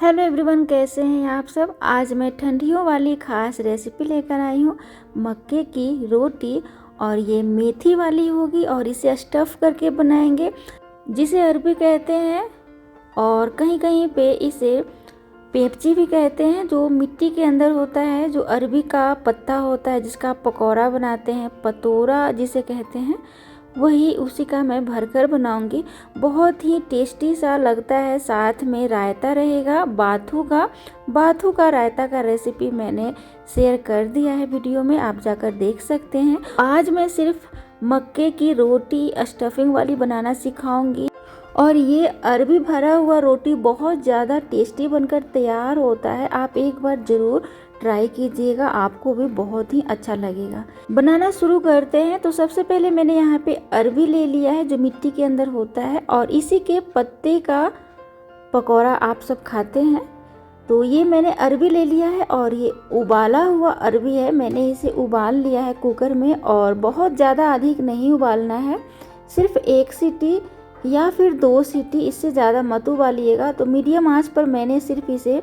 Hello everyone, कैसे हैं आप सब। आज मैं ठंडियों वाली ख़ास रेसिपी लेकर आई हूँ, मक्के की रोटी। और ये मेथी वाली होगी और इसे स्टफ़ करके बनाएंगे, जिसे अरबी कहते हैं और कहीं कहीं पे इसे पेपची भी कहते हैं, जो मिट्टी के अंदर होता है, जो अरबी का पत्ता होता है जिसका पकौड़ा बनाते हैं, पतोरा जिसे कहते हैं, वही उसी का मैं भरकर बनाऊंगी। बहुत ही टेस्टी सा लगता है। साथ में रायता रहेगा, बाथू का रायता का रेसिपी मैंने शेयर कर दिया है वीडियो में, आप जाकर देख सकते हैं। आज मैं सिर्फ मक्के की रोटी स्टफिंग वाली बनाना सिखाऊंगी और ये अरबी भरा हुआ रोटी बहुत ज़्यादा टेस्टी बनकर तैयार होता है। आप एक बार ज़रूर ट्राई कीजिएगा, आपको भी बहुत ही अच्छा लगेगा। बनाना शुरू करते हैं। तो सबसे पहले मैंने यहाँ पे अरबी ले लिया है जो मिट्टी के अंदर होता है, और इसी के पत्ते का पकौड़ा आप सब खाते हैं। तो ये मैंने अरबी ले लिया है और ये उबाला हुआ अरबी है। मैंने इसे उबाल लिया है कुकर में, और बहुत ज़्यादा अधिक नहीं उबालना है, सिर्फ 1 सीटी या फिर 2 सीटी, इससे ज़्यादा मत उबालिएगा। तो मीडियम आंच पर मैंने सिर्फ इसे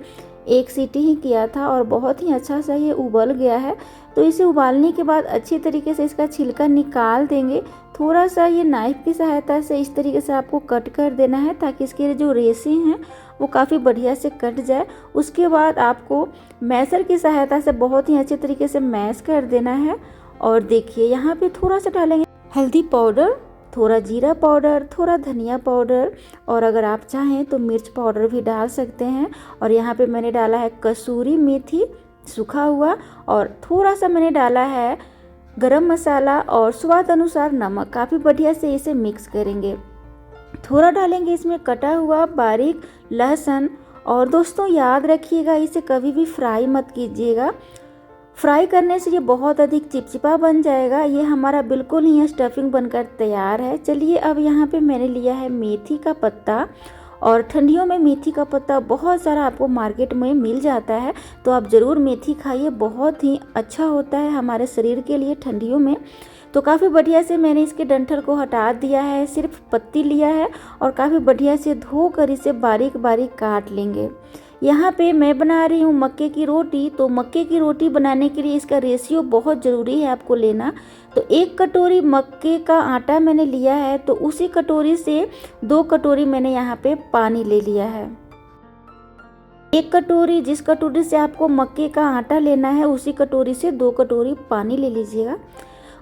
1 सीटी ही किया था और बहुत ही अच्छा सा ये उबल गया है। तो इसे उबालने के बाद अच्छी तरीके से इसका छिलका निकाल देंगे। थोड़ा सा ये नाइफ की सहायता से इस तरीके से आपको कट कर देना है, ताकि इसके जो रेशे हैं वो काफ़ी बढ़िया से कट जाए। उसके बाद आपको मैशर की सहायता से बहुत ही अच्छे तरीके से मैश कर देना है। और देखिए यहाँ पे थोड़ा सा डालेंगे हल्दी पाउडर, थोड़ा जीरा पाउडर, थोड़ा धनिया पाउडर, और अगर आप चाहें तो मिर्च पाउडर भी डाल सकते हैं। और यहाँ पे मैंने डाला है कसूरी मेथी सूखा हुआ, और थोड़ा सा मैंने डाला है गरम मसाला और स्वाद अनुसार नमक। काफ़ी बढ़िया से इसे मिक्स करेंगे। थोड़ा डालेंगे इसमें कटा हुआ बारीक लहसुन। और दोस्तों याद रखिएगा, इसे कभी भी फ्राई मत कीजिएगा। फ्राई करने से ये बहुत अधिक चिपचिपा बन जाएगा। ये हमारा बिल्कुल ही स्टफिंग बनकर तैयार है। चलिए अब यहाँ पे मैंने लिया है मेथी का पत्ता, और ठंडियों में मेथी का पत्ता बहुत सारा आपको मार्केट में मिल जाता है, तो आप ज़रूर मेथी खाइए, बहुत ही अच्छा होता है हमारे शरीर के लिए ठंडियों में। तो काफ़ी बढ़िया से मैंने इसके डंठल को हटा दिया है, सिर्फ पत्ती लिया है, और काफ़ी बढ़िया से धोकर इसे बारीक बारीक काट लेंगे। यहाँ पे मैं बना रही हूँ मक्के की रोटी। तो मक्के की रोटी बनाने के लिए इसका रेशियो बहुत ज़रूरी है आपको लेना। तो 1 कटोरी मक्के का आटा मैंने लिया है, तो उसी कटोरी से 2 कटोरी मैंने यहाँ पे पानी ले लिया है। 1 कटोरी, जिस कटोरी से आपको मक्के का आटा लेना है उसी कटोरी से 2 कटोरी पानी ले लीजिएगा।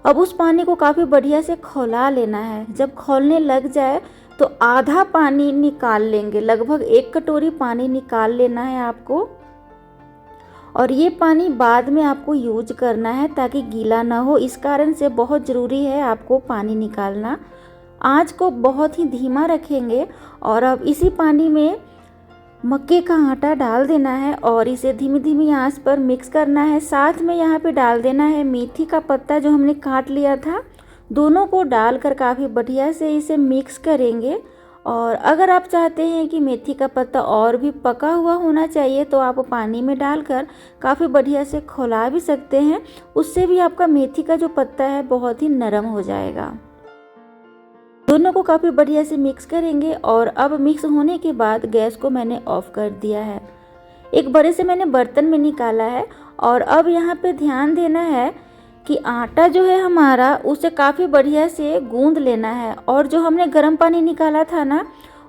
अब उस पानी को काफ़ी बढ़िया से खौला लेना है। जब खौलने लग जाए तो आधा पानी निकाल लेंगे, लगभग 1 कटोरी पानी निकाल लेना है आपको। और ये पानी बाद में आपको यूज करना है ताकि गीला ना हो, इस कारण से बहुत ज़रूरी है आपको पानी निकालना। आंच को बहुत ही धीमा रखेंगे, और अब इसी पानी में मक्के का आटा डाल देना है और इसे धीमी धीमी आंच पर मिक्स करना है। साथ में यहाँ पे डाल देना है मेथी का पत्ता जो हमने काट लिया था। दोनों को डालकर काफ़ी बढ़िया से इसे मिक्स करेंगे। और अगर आप चाहते हैं कि मेथी का पत्ता और भी पका हुआ होना चाहिए, तो आप पानी में डालकर काफ़ी बढ़िया से खौला भी सकते हैं। उससे भी आपका मेथी का जो पत्ता है बहुत ही नरम हो जाएगा। दोनों को काफ़ी बढ़िया से मिक्स करेंगे, और अब मिक्स होने के बाद गैस को मैंने ऑफ कर दिया है। एक बड़े से मैंने बर्तन में निकाला है, और अब यहाँ पे ध्यान देना है कि आटा जो है हमारा उसे काफ़ी बढ़िया से गूंद लेना है। और जो हमने गर्म पानी निकाला था ना,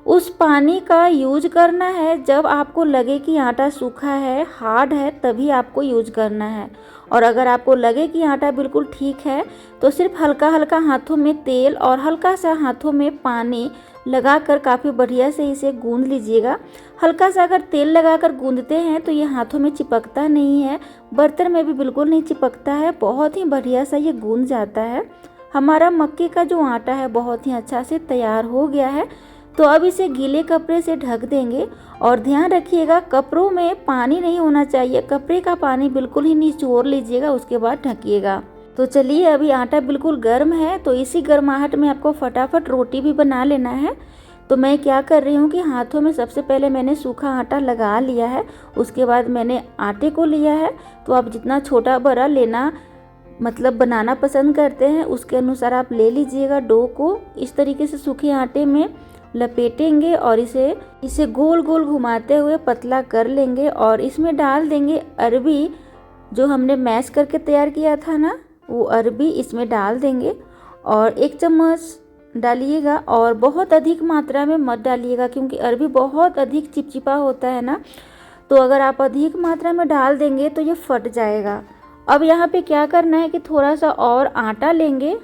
उस पानी का यूज करना है जब आपको लगे कि आटा सूखा है, हार्ड है, तभी आपको यूज करना है। और अगर आपको लगे कि आटा बिल्कुल ठीक है, तो सिर्फ हल्का हल्का हाथों में तेल और हल्का सा हाथों में पानी लगाकर काफ़ी बढ़िया से इसे गूंद लीजिएगा। हल्का सा अगर तेल लगाकर गूंदते हैं तो ये हाथों में चिपकता नहीं है, बर्तन में भी बिल्कुल नहीं चिपकता है, बहुत ही बढ़िया सा ये गूंद जाता है। हमारा मक्के का जो आटा है बहुत ही अच्छा से तैयार हो गया है। तो अब इसे गीले कपड़े से ढक देंगे, और ध्यान रखिएगा कपड़ों में पानी नहीं होना चाहिए, कपड़े का पानी बिल्कुल ही निचोड़ लीजिएगा, उसके बाद ढकिएगा। तो चलिए अभी आटा बिल्कुल गर्म है, तो इसी गर्माहट में आपको फटाफट रोटी भी बना लेना है। तो मैं क्या कर रही हूँ कि हाथों में सबसे पहले मैंने सूखा आटा लगा लिया है, उसके बाद मैंने आटे को लिया है। तो आप जितना छोटा बड़ा लेना मतलब बनाना पसंद करते हैं उसके अनुसार आप ले लीजिएगा। डो को इस तरीके से सूखे आटे में लपेटेंगे और इसे गोल गोल घुमाते हुए पतला कर लेंगे और इसमें डाल देंगे अरबी, जो हमने मैश करके तैयार किया था ना, वो अरबी इसमें डाल देंगे और 1 चम्मच डालिएगा और बहुत अधिक मात्रा में मत डालिएगा, क्योंकि अरबी बहुत अधिक चिपचिपा होता है ना, तो अगर आप अधिक मात्रा में डाल देंगे तो ये फट जाएगा। अब यहाँ पे क्या करना है कि थोड़ा सा और आटा लेंगे,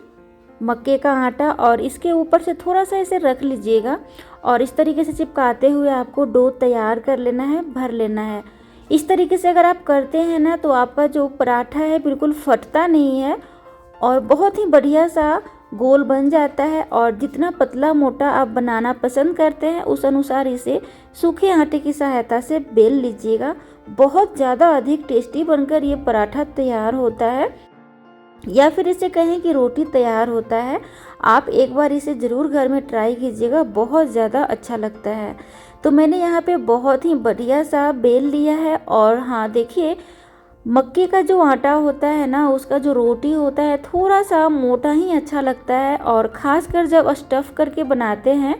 मक्के का आटा, और इसके ऊपर से थोड़ा सा इसे रख लीजिएगा और इस तरीके से चिपकाते हुए आपको डो तैयार कर लेना है, भर लेना है। इस तरीके से अगर आप करते हैं ना तो आपका जो पराठा है बिल्कुल फटता नहीं है और बहुत ही बढ़िया सा गोल बन जाता है। और जितना पतला मोटा आप बनाना पसंद करते हैं उस अनुसार इसे सूखे आटे की सहायता से बेल लीजिएगा। बहुत ज़्यादा अधिक टेस्टी बनकर ये पराठा तैयार होता है, या फिर इसे कहें कि रोटी तैयार होता है। आप एक बार इसे ज़रूर घर में ट्राई कीजिएगा, बहुत ज़्यादा अच्छा लगता है। तो मैंने यहाँ पे बहुत ही बढ़िया सा बेल लिया है। और हाँ देखिए, मक्के का जो आटा होता है ना, उसका जो रोटी होता है थोड़ा सा मोटा ही अच्छा लगता है, और ख़ासकर जब स्टफ़ करके बनाते हैं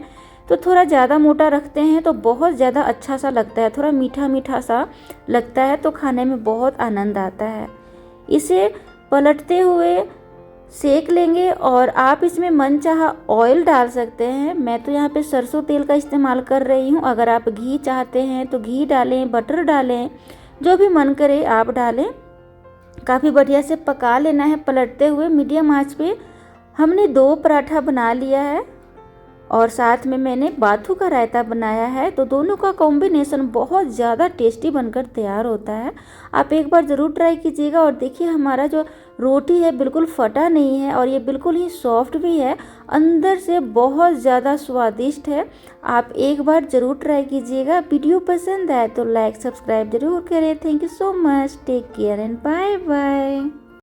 तो थोड़ा ज़्यादा मोटा रखते हैं तो बहुत ज़्यादा अच्छा सा लगता है, थोड़ा मीठा मीठा सा लगता है, तो खाने में बहुत आनंद आता है। इसे पलटते हुए सेक लेंगे और आप इसमें मनचाहा ऑयल डाल सकते हैं। मैं तो यहाँ पे सरसों तेल का इस्तेमाल कर रही हूँ। अगर आप घी चाहते हैं तो घी डालें, बटर डालें, जो भी मन करे आप डालें। काफ़ी बढ़िया से पका लेना है पलटते हुए मीडियम आंच पे। हमने 2 पराठा बना लिया है और साथ में मैंने बाथू का रायता बनाया है, तो दोनों का कॉम्बिनेशन बहुत ज़्यादा टेस्टी बनकर तैयार होता है। आप एक बार ज़रूर ट्राई कीजिएगा। और देखिए हमारा जो रोटी है बिल्कुल फटा नहीं है और ये बिल्कुल ही सॉफ्ट भी है, अंदर से बहुत ज़्यादा स्वादिष्ट है। आप एक बार ज़रूर ट्राई कीजिएगा। वीडियो पसंद आए तो लाइक सब्सक्राइब ज़रूर करें। Thank you so much, take care and bye bye.